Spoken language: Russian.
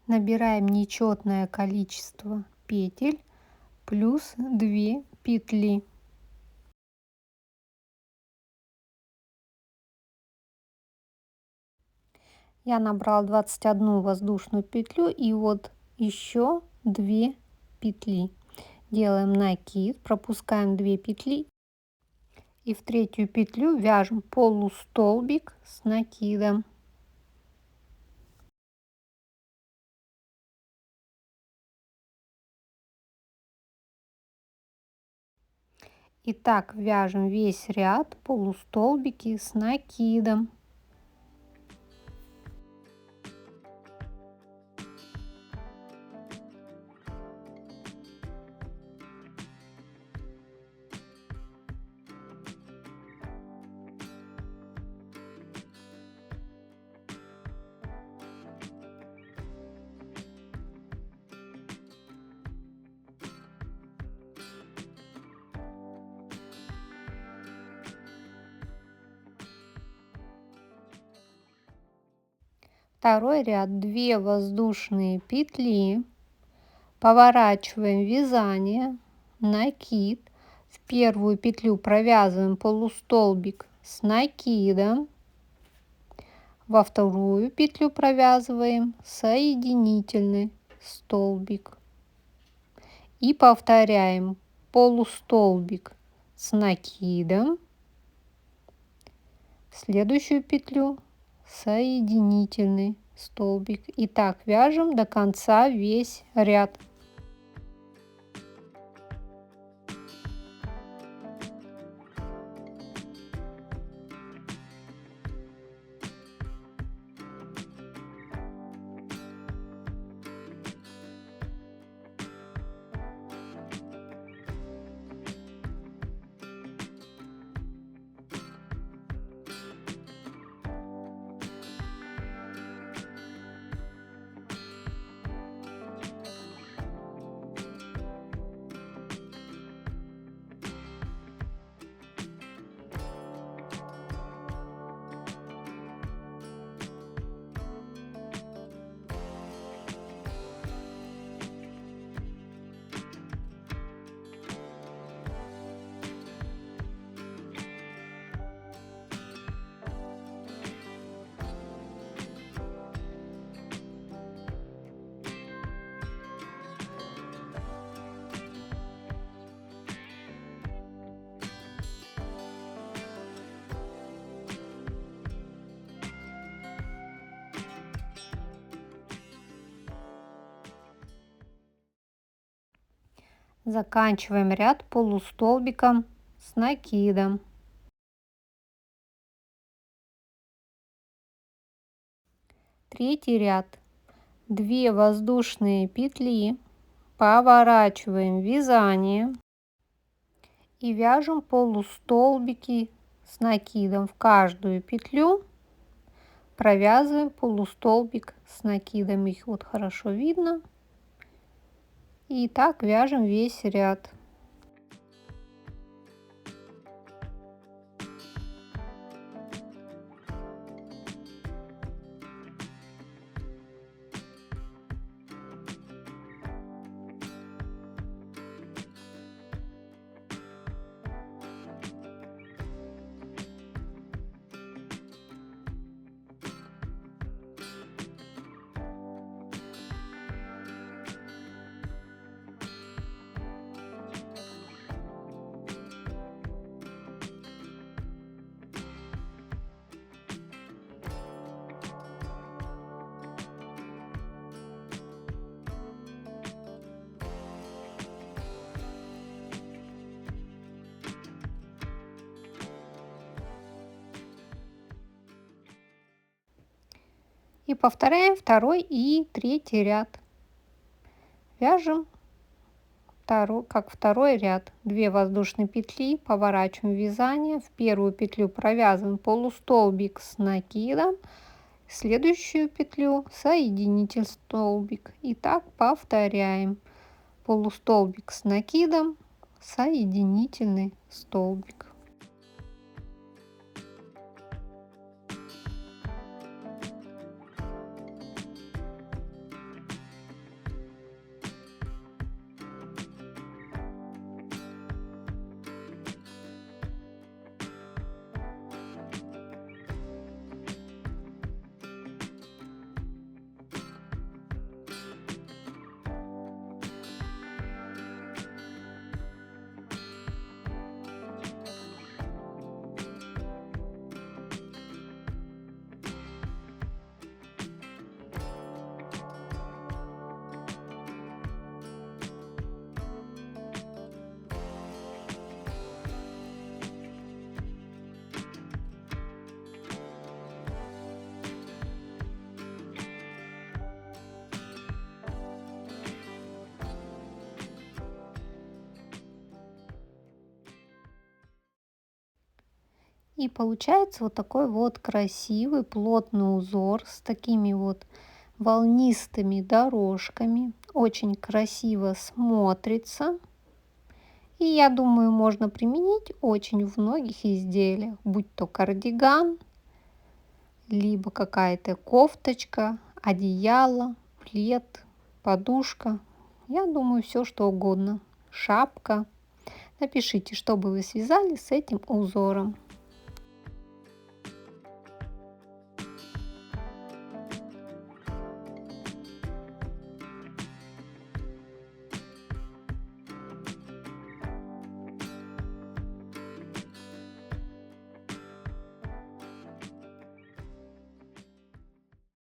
Набираем нечетное количество петель плюс 2 петли. Я набрала 21 воздушную петлю и вот еще 2 петли. Делаем накид, пропускаем 2 петли и в третью петлю вяжем полустолбик с накидом. И так вяжем весь ряд полустолбики с накидом. Второй ряд 2 воздушные петли, поворачиваем вязание, накид, в первую петлю провязываем полустолбик с накидом, во вторую петлю провязываем соединительный столбик и повторяем полустолбик с накидом, в следующую петлю соединительный столбик. И так вяжем до конца весь ряд. Заканчиваем ряд полустолбиком с накидом. Третий ряд 2 воздушные петли, поворачиваем вязание и вяжем полустолбики с накидом. В каждую петлю провязываем полустолбик с накидом. Их вот хорошо видно. И так вяжем весь ряд. И повторяем второй и третий ряд. Вяжем как второй ряд. 2 воздушные петли, поворачиваем вязание, в первую петлю провязываем полустолбик с накидом, в следующую петлю соединитель столбик. И так повторяем. Полустолбик с накидом, соединительный столбик. И получается вот такой вот красивый плотный узор с такими вот волнистыми дорожками. Очень красиво смотрится. И я думаю, можно применить очень в многих изделиях, будь то кардиган, либо какая-то кофточка, одеяло, плед, подушка. Я думаю, все что угодно. Шапка. Напишите, что бы вы связали с этим узором.